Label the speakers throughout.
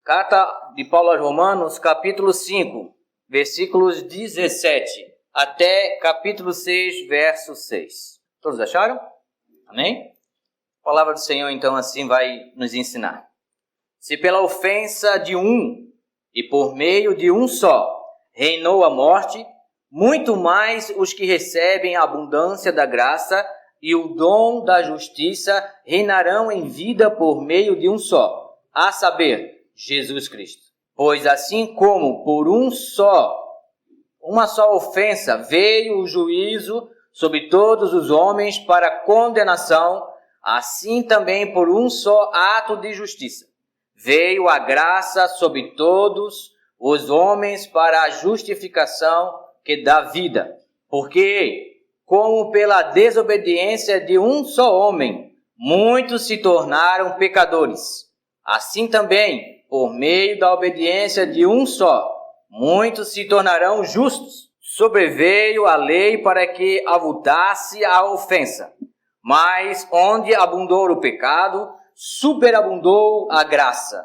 Speaker 1: Carta de Paulo aos Romanos, capítulo 5, versículos 17 até capítulo 6, verso 6. Todos acharam? Amém? A palavra do Senhor, então, assim vai nos ensinar. Se pela ofensa de um e por meio de um só reinou a morte, muito mais os que recebem a abundância da graça e o dom da justiça reinarão em vida por meio de um só, a saber, Jesus Cristo. Pois assim como por uma só ofensa veio o juízo sobre todos os homens para condenação, assim também por um só ato de justiça veio a graça sobre todos os homens para a justificação que dá vida. Porque, como pela desobediência de um só homem, muitos se tornaram pecadores, assim também, por meio da obediência de um só, muitos se tornarão justos. Sobreveio a lei para que avultasse a ofensa, mas onde abundou o pecado, superabundou a graça,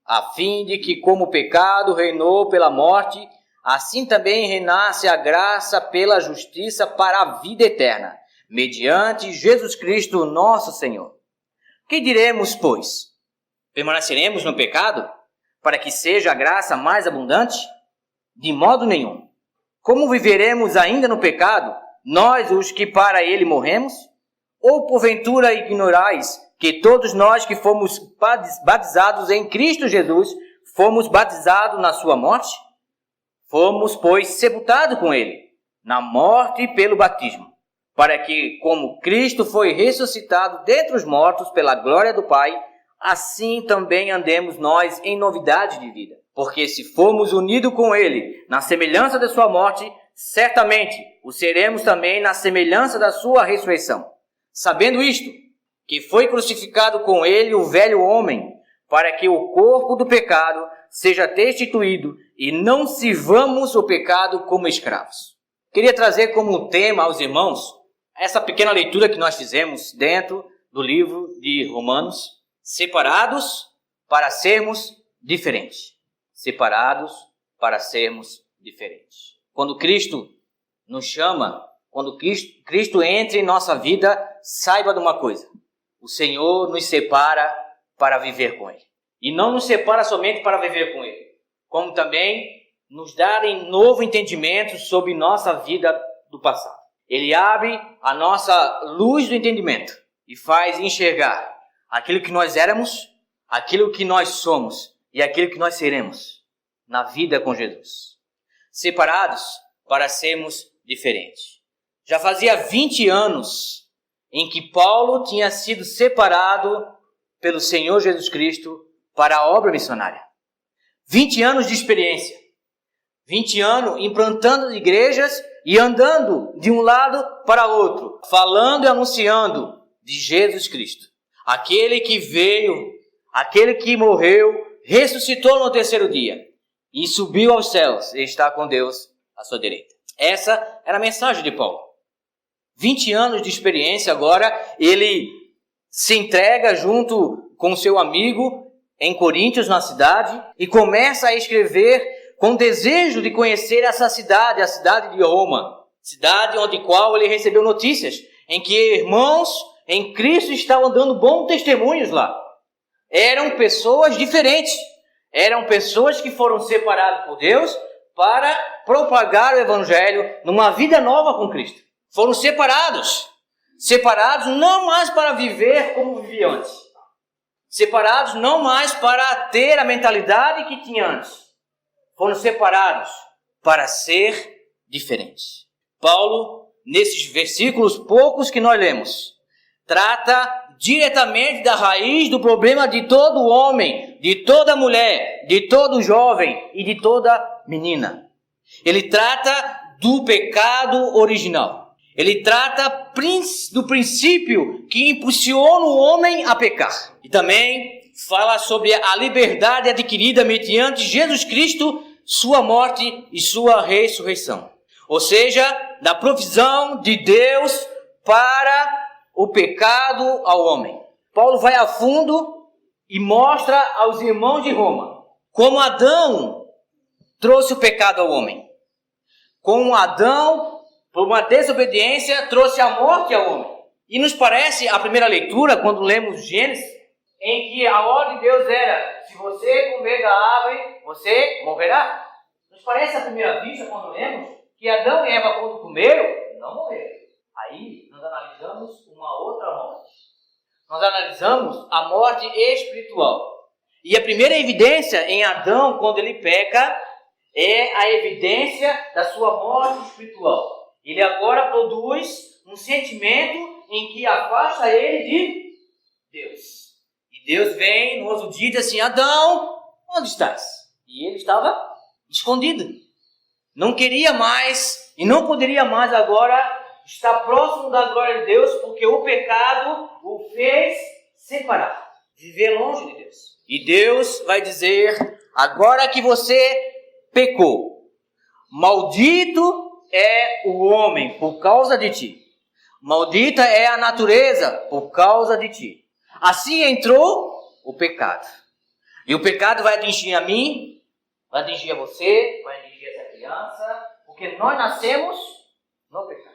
Speaker 1: a fim de que, como o pecado reinou pela morte, assim também reinasse a graça pela justiça para a vida eterna, mediante Jesus Cristo nosso Senhor. Que diremos, pois? Permaneceremos no pecado, para que seja a graça mais abundante? De modo nenhum. Como viveremos ainda no pecado, nós os que para ele morremos? Ou porventura ignorais que todos nós que fomos batizados em Cristo Jesus, fomos batizados na sua morte? Fomos, pois, sepultados com ele, na morte pelo batismo, para que, como Cristo foi ressuscitado dentre os mortos pela glória do Pai, assim também andemos nós em novidade de vida. Porque se formos unidos com ele na semelhança da sua morte, certamente o seremos também na semelhança da sua ressurreição. Sabendo isto, que foi crucificado com ele o velho homem, para que o corpo do pecado seja destituído e não sirvamos o pecado como escravos. Queria trazer como tema aos irmãos essa pequena leitura que nós fizemos dentro do livro de Romanos, separados para sermos diferentes. Separados para sermos diferentes. Quando Cristo nos chama, quando Cristo entra em nossa vida, saiba de uma coisa: o Senhor nos separa para viver com Ele. E não nos separa somente para viver com Ele, como também nos dá novo entendimento sobre nossa vida do passado. Ele abre a nossa luz do entendimento e faz enxergar aquilo que nós éramos, aquilo que nós somos e aquilo que nós seremos na vida com Jesus. Separados para sermos diferentes. Já fazia 20 anos em que Paulo tinha sido separado pelo Senhor Jesus Cristo para a obra missionária. 20 anos de experiência. 20 anos implantando igrejas e andando de um lado para outro, falando e anunciando de Jesus Cristo. Aquele que veio, aquele que morreu, ressuscitou no terceiro dia e subiu aos céus e está com Deus à sua direita. Essa era a mensagem de Paulo. 20 anos de experiência agora, ele se entrega junto com seu amigo em Coríntios, na cidade, e começa a escrever com desejo de conhecer essa cidade, a cidade de Roma, cidade onde qual ele recebeu notícias, em que irmãos em Cristo estavam dando bons testemunhos lá. Eram pessoas diferentes, eram pessoas que foram separadas por Deus para propagar o Evangelho numa vida nova com Cristo. Foram separados não mais para viver como viviam antes, separados não mais para ter a mentalidade que tinha antes, foram separados para ser diferentes. Paulo, nesses versículos poucos que nós lemos, trata diretamente da raiz do problema de todo homem, de toda mulher, de todo jovem e de toda menina. Ele trata do pecado original. Ele trata do princípio que impulsiona o homem a pecar. E também fala sobre a liberdade adquirida mediante Jesus Cristo, sua morte e sua ressurreição. Ou seja, da provisão de Deus para o pecado ao homem. Paulo vai a fundo e mostra aos irmãos de Roma Como Adão trouxe o pecado ao homem. Como Adão, por uma desobediência, trouxe a morte ao homem. E nos parece, a primeira leitura, quando lemos Gênesis, em que a ordem de Deus era: se você comer da árvore, você morrerá. Nos parece, à primeira vista, quando lemos, que Adão e Eva, quando comeram, não morreram. Aí nós analisamos uma outra morte. Nós analisamos a morte espiritual. E a primeira evidência em Adão, quando ele peca, é a evidência da sua morte espiritual. Ele agora produz um sentimento em que afasta ele de Deus. E Deus vem no outro dia e diz assim: Adão, onde estás? E ele estava escondido. Não queria mais e não poderia mais agora estar próximo da glória de Deus, porque o pecado o fez separar, viver longe de Deus. E Deus vai dizer: agora que você pecou, maldito é o homem por causa de ti. Maldita é a natureza por causa de ti. Assim entrou o pecado. E o pecado vai atingir a mim, vai atingir a você, vai atingir essa criança, porque nós nascemos no pecado.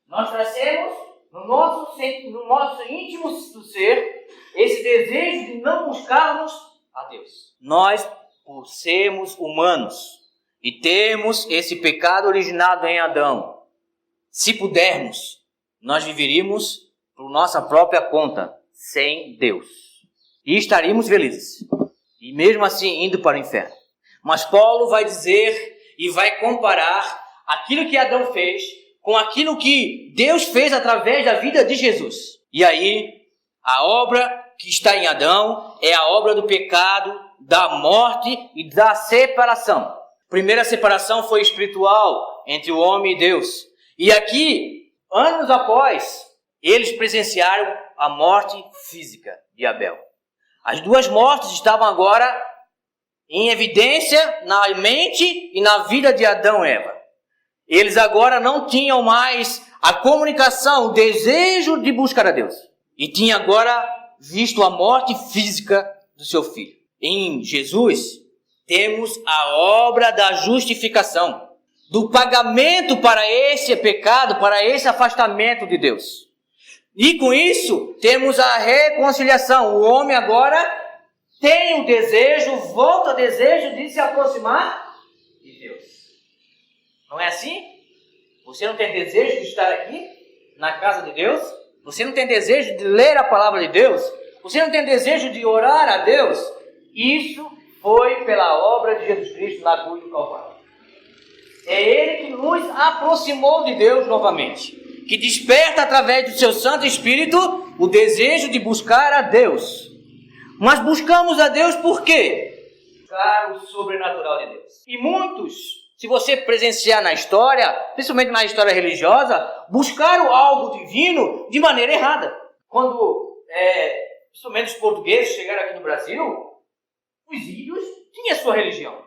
Speaker 1: Nós nascemos no nosso íntimo do ser, esse desejo de não buscarmos a Deus. Nós, por sermos humanos e temos esse pecado originado em Adão, se pudermos, nós viveríamos por nossa própria conta, sem Deus. E estaríamos felizes. E mesmo assim indo para o inferno. Mas Paulo vai dizer e vai comparar aquilo que Adão fez com aquilo que Deus fez através da vida de Jesus. E aí, a obra que está em Adão é a obra do pecado, da morte e da separação. A primeira separação foi espiritual entre o homem e Deus. E aqui, anos após, eles presenciaram a morte física de Abel. As duas mortes estavam agora em evidência na mente e na vida de Adão e Eva. Eles agora não tinham mais a comunicação, o desejo de buscar a Deus. E tinham agora visto a morte física do seu filho. Em Jesus, temos a obra da justificação, do pagamento para esse pecado, para esse afastamento de Deus. E com isso, temos a reconciliação. O homem agora tem o desejo, volta ao desejo de se aproximar de Deus. Não é assim? Você não tem desejo de estar aqui, na casa de Deus? Você não tem desejo de ler a palavra de Deus? Você não tem desejo de orar a Deus? Isso foi pela obra de Jesus Cristo na cruz do Calvário. É Ele que nos aproximou de Deus novamente, que desperta através do seu Santo Espírito o desejo de buscar a Deus. Mas buscamos a Deus por quê? Buscar o sobrenatural de Deus. E muitos, se você presenciar na história, principalmente na história religiosa, buscaram algo divino de maneira errada. Quando, principalmente os portugueses chegaram aqui no Brasil, os índios tinham a sua religião.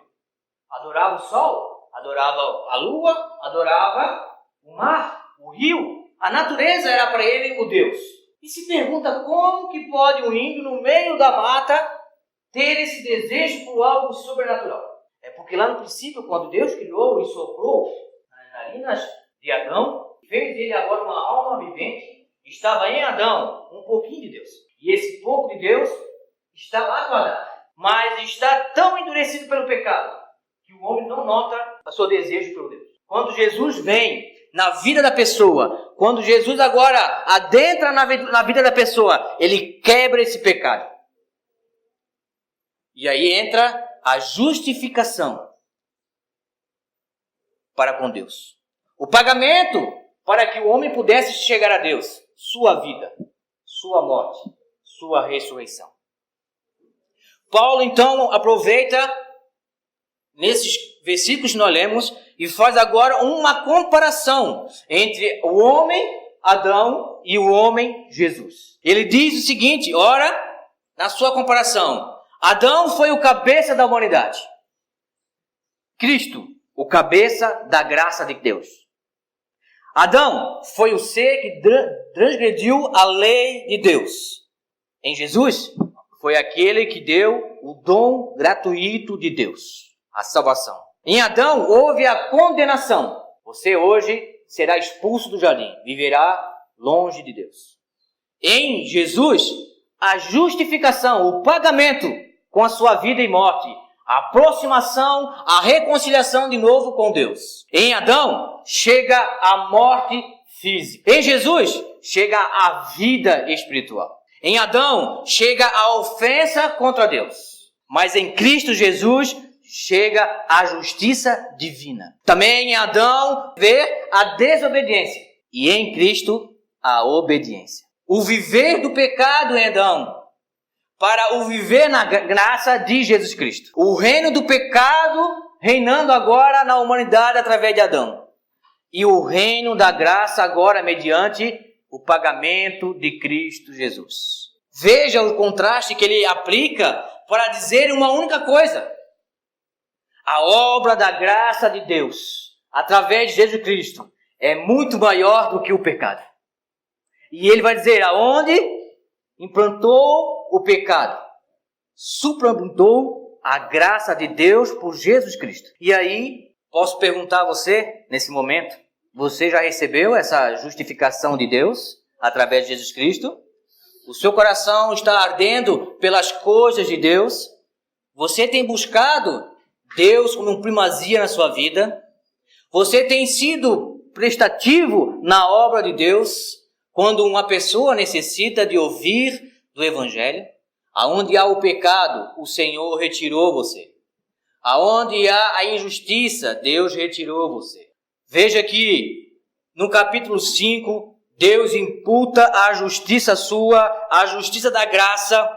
Speaker 1: Adoravam o sol, adoravam a lua, adoravam o mar, o rio. A natureza era para ele o Deus. E se pergunta como que pode um índio no meio da mata ter esse desejo por algo sobrenatural. É porque lá no princípio, quando Deus criou e soprou nas narinas de Adão, fez dele agora uma alma vivente, estava em Adão um pouquinho de Deus. E esse pouco de Deus está lá guardado. Mas está tão endurecido pelo pecado que o homem não nota o seu desejo pelo Deus. Quando Jesus vem na vida da pessoa, quando Jesus agora adentra na vida da pessoa, ele quebra esse pecado. E aí entra a justificação para com Deus. O pagamento para que o homem pudesse chegar a Deus. Sua vida, sua morte, sua ressurreição. Paulo então aproveita nesses versículos que nós lemos e faz agora uma comparação entre o homem Adão e o homem Jesus. Ele diz o seguinte, ora, na sua comparação, Adão foi o cabeça da humanidade. Cristo, o cabeça da graça de Deus. Adão foi o ser que transgrediu a lei de Deus. Em Jesus, foi aquele que deu o dom gratuito de Deus, a salvação. Em Adão houve a condenação. Você hoje será expulso do jardim, viverá longe de Deus. Em Jesus, a justificação, o pagamento com a sua vida e morte, a aproximação, a reconciliação de novo com Deus. Em Adão, chega a morte física. Em Jesus, chega a vida espiritual. Em Adão, chega a ofensa contra Deus. Mas em Cristo Jesus, chega a justiça divina. Também em Adão, vê a desobediência. E em Cristo, a obediência. O viver do pecado em Adão, para o viver na graça de Jesus Cristo. O reino do pecado reinando agora na humanidade através de Adão. E o reino da graça agora mediante o pagamento de Cristo Jesus. Veja o contraste que ele aplica para dizer uma única coisa. A obra da graça de Deus, através de Jesus Cristo, é muito maior do que o pecado. E ele vai dizer, aonde implantou o pecado, suplantou a graça de Deus por Jesus Cristo. E aí, posso perguntar a você, nesse momento, você já recebeu essa justificação de Deus através de Jesus Cristo? O seu coração está ardendo pelas coisas de Deus? Você tem buscado Deus como primazia na sua vida? Você tem sido prestativo na obra de Deus quando uma pessoa necessita de ouvir do Evangelho? Aonde há o pecado, o Senhor retirou você. Aonde há a injustiça, Deus retirou você. Veja que no capítulo 5, Deus imputa a justiça sua, a justiça da graça,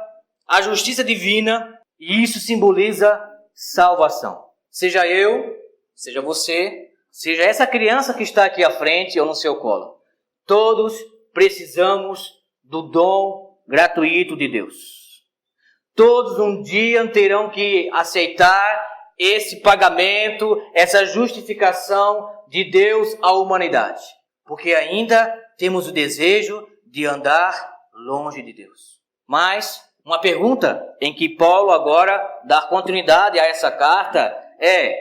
Speaker 1: a justiça divina, e isso simboliza salvação. Seja eu, seja você, seja essa criança que está aqui à frente ou no seu colo. Todos precisamos do dom gratuito de Deus. Todos um dia terão que aceitar esse pagamento, essa justificação de Deus à humanidade. Porque ainda temos o desejo de andar longe de Deus. Mas uma pergunta em que Paulo agora dá continuidade a essa carta é: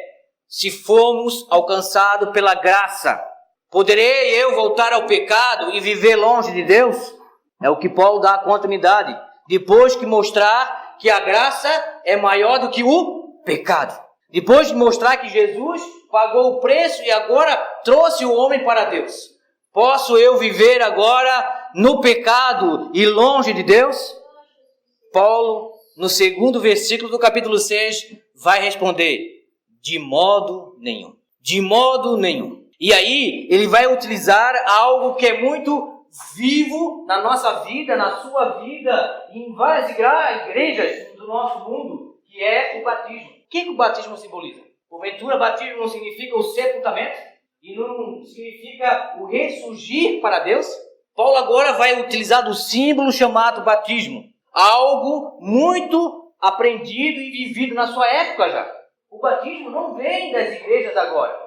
Speaker 1: se formos alcançados pela graça, poderei eu voltar ao pecado e viver longe de Deus? É o que Paulo dá continuidade, depois que mostrar que a graça é maior do que o pecado. Depois de mostrar que Jesus pagou o preço e agora trouxe o homem para Deus. Posso eu viver agora no pecado e longe de Deus? Paulo, no segundo versículo do capítulo 6, vai responder: de modo nenhum. De modo nenhum. E aí, ele vai utilizar algo que é muito vivo na nossa vida, na sua vida, em várias igrejas do nosso mundo, que é o batismo. O que o batismo simboliza? Porventura, batismo não significa o sepultamento? E não significa o ressurgir para Deus? Paulo agora vai utilizar do símbolo chamado batismo. Algo muito aprendido e vivido na sua época já. O batismo não vem das igrejas agora.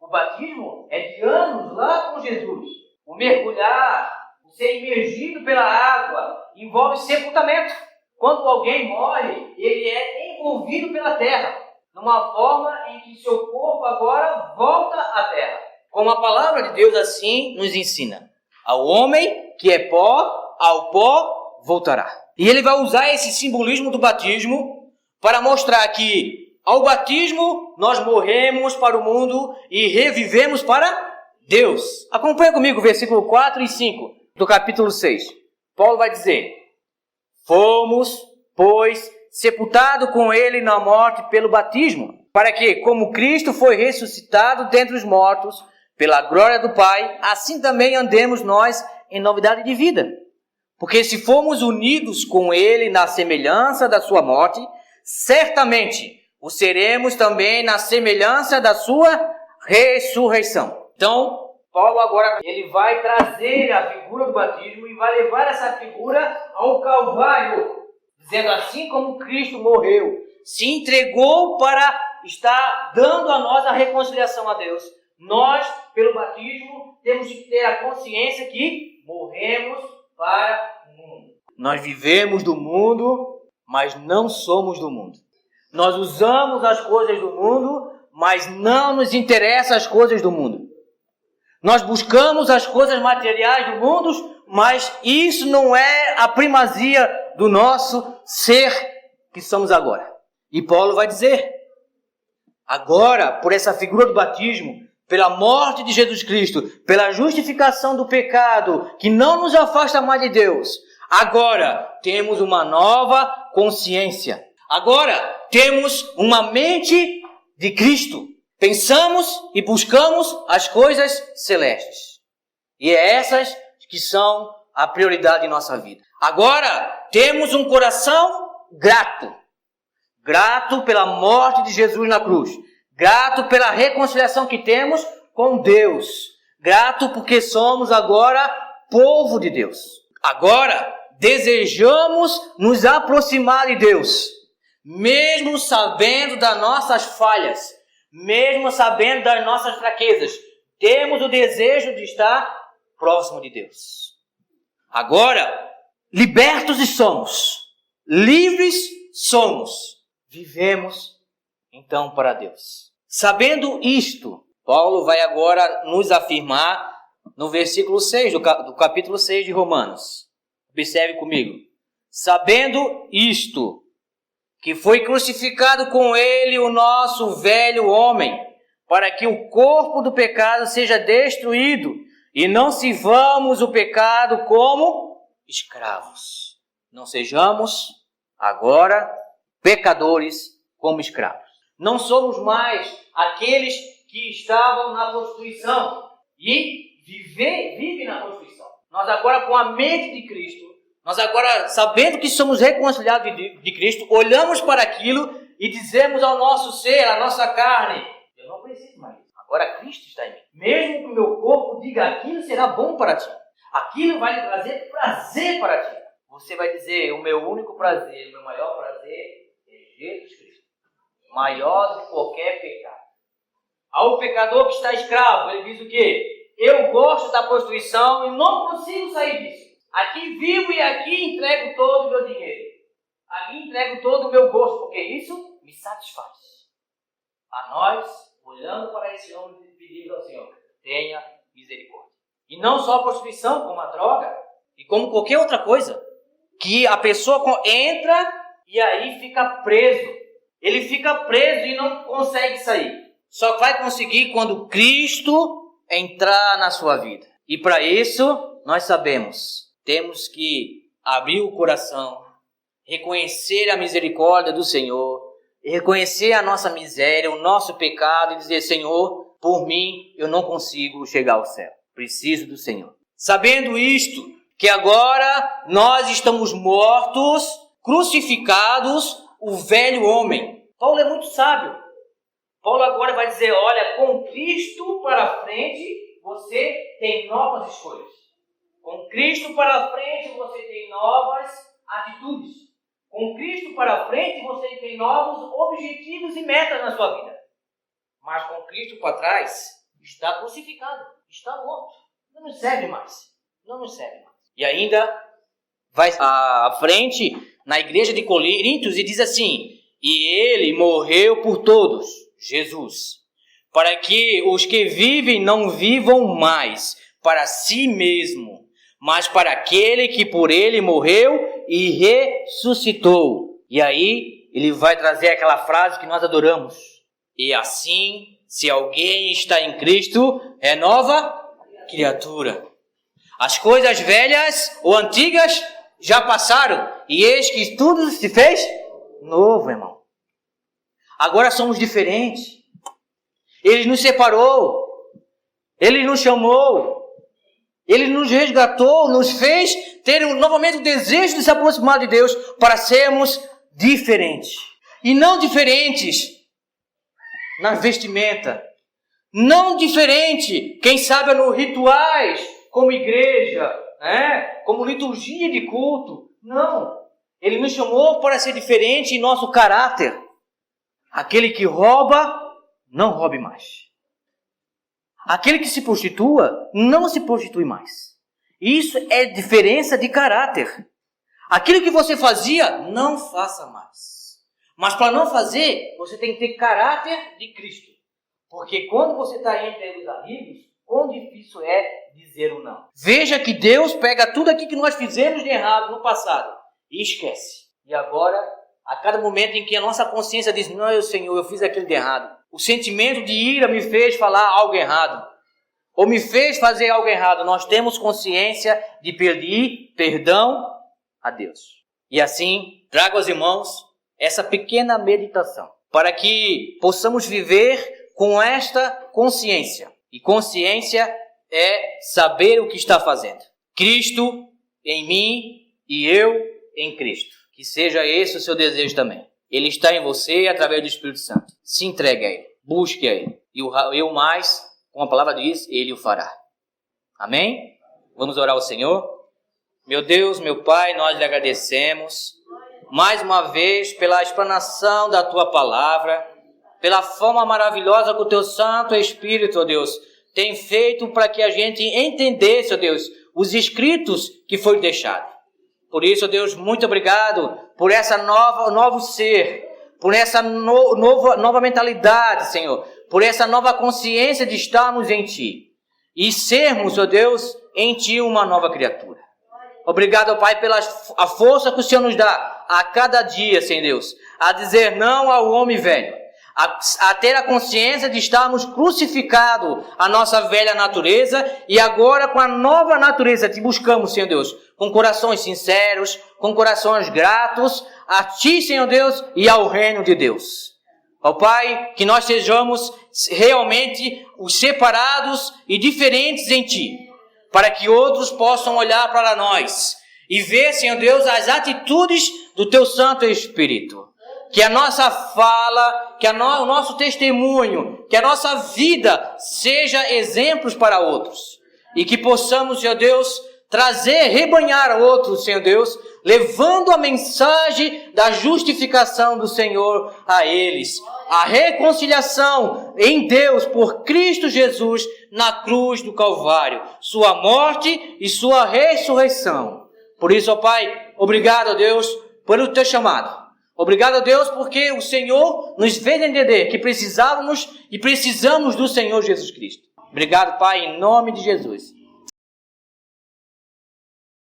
Speaker 1: O batismo é de anos lá com Jesus. O mergulhar, o ser imergido pela água, envolve sepultamento. Quando alguém morre, ele é envolvido pela terra, numa forma em que seu corpo agora volta à terra. Como a palavra de Deus assim nos ensina: ao homem que é pó, ao pó voltará. E ele vai usar esse simbolismo do batismo para mostrar que ao batismo nós morremos para o mundo e revivemos para Deus. Acompanha comigo o versículo 4 e 5 do capítulo 6. Paulo vai dizer: fomos, pois, sepultados com ele na morte pelo batismo, para que, como Cristo foi ressuscitado dentre os mortos, pela glória do Pai, assim também andemos nós em novidade de vida. Porque se formos unidos com ele na semelhança da sua morte, certamente o seremos também na semelhança da sua ressurreição. Então, Paulo agora ele vai trazer a figura do batismo e vai levar essa figura ao Calvário, dizendo: assim como Cristo morreu, se entregou para estar dando a nós a reconciliação a Deus, nós, pelo batismo, temos que ter a consciência que morremos para o mundo. Nós vivemos do mundo, mas não somos do mundo. Nós usamos as coisas do mundo, mas não nos interessam as coisas do mundo. Nós buscamos as coisas materiais do mundo, mas isso não é a primazia do nosso ser que somos agora. E Paulo vai dizer, agora, por essa figura do batismo, pela morte de Jesus Cristo, pela justificação do pecado, que não nos afasta mais de Deus, agora temos uma nova consciência. Agora temos uma mente de Cristo. Pensamos e buscamos as coisas celestes. E é essas que são a prioridade em nossa vida. Agora temos um coração grato. Grato pela morte de Jesus na cruz. Grato pela reconciliação que temos com Deus. Grato porque somos agora povo de Deus. Agora desejamos nos aproximar de Deus. Mesmo sabendo das nossas falhas. Mesmo sabendo das nossas fraquezas. Temos o desejo de estar próximo de Deus. Agora, libertos somos. Livres somos. Vivemos então para Deus. Sabendo isto, Paulo vai agora nos afirmar no versículo 6 do capítulo 6 de Romanos. Observe comigo. Sabendo isto, que foi crucificado com ele o nosso velho homem, para que o corpo do pecado seja destruído, e não sirvamos o pecado como escravos. Não sejamos agora pecadores como escravos. Não somos mais aqueles que estavam na prostituição e vivem na prostituição. Nós agora, com a mente de Cristo, nós agora, sabendo que somos reconciliados de Cristo, olhamos para aquilo e dizemos ao nosso ser, à nossa carne, eu não preciso mais disso. Agora Cristo está em mim. Mesmo que o meu corpo diga aquilo será bom para ti. Aquilo vai lhe trazer prazer para ti. Você vai dizer, o meu único prazer, o meu maior prazer é Jesus Cristo. Maior do que qualquer pecado. Ao pecador que está escravo, ele diz o quê? Eu gosto da prostituição e não consigo sair disso. Aqui vivo e aqui entrego todo o meu dinheiro. Aqui entrego todo o meu gosto, porque isso me satisfaz. A nós, olhando para esse homem, pedimos ao Senhor, tenha misericórdia. E não só a prostituição, como a droga e como qualquer outra coisa. Que a pessoa entra e aí fica preso. Ele fica preso e não consegue sair. Só vai conseguir quando Cristo entrar na sua vida. E para isso, nós sabemos, temos que abrir o coração, reconhecer a misericórdia do Senhor, reconhecer a nossa miséria, o nosso pecado e dizer, Senhor, por mim eu não consigo chegar ao céu. Preciso do Senhor. Sabendo isto, que agora nós estamos mortos, crucificados, o velho homem. Paulo é muito sábio. Paulo agora vai dizer, olha, com Cristo para frente, você tem novas escolhas. Com Cristo para frente, você tem novas atitudes. Com Cristo para frente, você tem novos objetivos e metas na sua vida. Mas com Cristo para trás, está crucificado, está morto. Não nos serve mais. Não nos serve mais. E ainda vai à frente na igreja de Coríntios e diz assim, e ele morreu por todos, Jesus, para que os que vivem não vivam mais para si mesmo, mas para aquele que por ele morreu e ressuscitou. E aí ele vai trazer aquela frase que nós adoramos. E assim, se alguém está em Cristo, é nova criatura. As coisas velhas ou antigas já passaram, e eis que tudo se fez novo, irmão. Agora somos diferentes. Ele nos separou, Ele nos chamou, Ele nos resgatou, nos fez ter novamente o desejo de se aproximar de Deus para sermos diferentes. E não diferentes na vestimenta, não diferente, quem sabe, nos rituais, como igreja, como liturgia de culto. Não, Ele nos chamou para ser diferente em nosso caráter. Aquele que rouba, não roube mais. Aquele que se prostitua, não se prostitui mais. Isso é diferença de caráter. Aquilo que você fazia, não faça mais. Mas para não fazer, você tem que ter caráter de Cristo. Porque quando você está entre os amigos, quão difícil é dizer o não. Veja que Deus pega tudo aquilo que nós fizemos de errado no passado e esquece. E agora, a cada momento em que a nossa consciência diz, não, Senhor, eu fiz aquilo de errado. O sentimento de ira me fez falar algo errado. Ou me fez fazer algo errado. Nós temos consciência de pedir perdão a Deus. E assim, trago aos irmãos essa pequena meditação. Para que possamos viver com esta consciência. E consciência é saber o que está fazendo. Cristo em mim e eu em Cristo. Que seja esse o seu desejo também. Ele está em você através do Espírito Santo. Se entregue a Ele. Busque a Ele. E o mais, como a palavra diz, Ele o fará. Amém? Vamos orar ao Senhor. Meu Deus, meu Pai, nós lhe agradecemos mais uma vez pela explanação da Tua palavra, pela forma maravilhosa que o Teu Santo Espírito, ó Deus, tem feito para que a gente entendesse, ó Deus, os escritos que foi deixado. Por isso, ó Deus, muito obrigado por essa novo ser, por essa nova mentalidade, Senhor, por essa nova consciência de estarmos em Ti e sermos, ó Deus, em Ti uma nova criatura. Obrigado, Pai, pela a força que o Senhor nos dá a cada dia, Senhor Deus, a dizer não ao homem velho, a ter a consciência de estarmos crucificados a nossa velha natureza e agora com a nova natureza te buscamos, Senhor Deus, com corações sinceros, com corações gratos a Ti, Senhor Deus, e ao reino de Deus. Ó Pai, que nós sejamos realmente os separados e diferentes em Ti, para que outros possam olhar para nós e ver, Senhor Deus, as atitudes do Teu Santo Espírito. Que a nossa fala, que o nosso testemunho, que a nossa vida seja exemplos para outros. E que possamos, Senhor Deus, rebanhar outros, Senhor Deus, levando a mensagem da justificação do Senhor a eles. A reconciliação em Deus por Cristo Jesus na cruz do Calvário. Sua morte e sua ressurreição. Por isso, ó Pai, obrigado, ó Deus, pelo Teu chamado. Obrigado a Deus porque o Senhor nos fez entender que precisávamos e precisamos do Senhor Jesus Cristo. Obrigado, Pai, em nome de Jesus.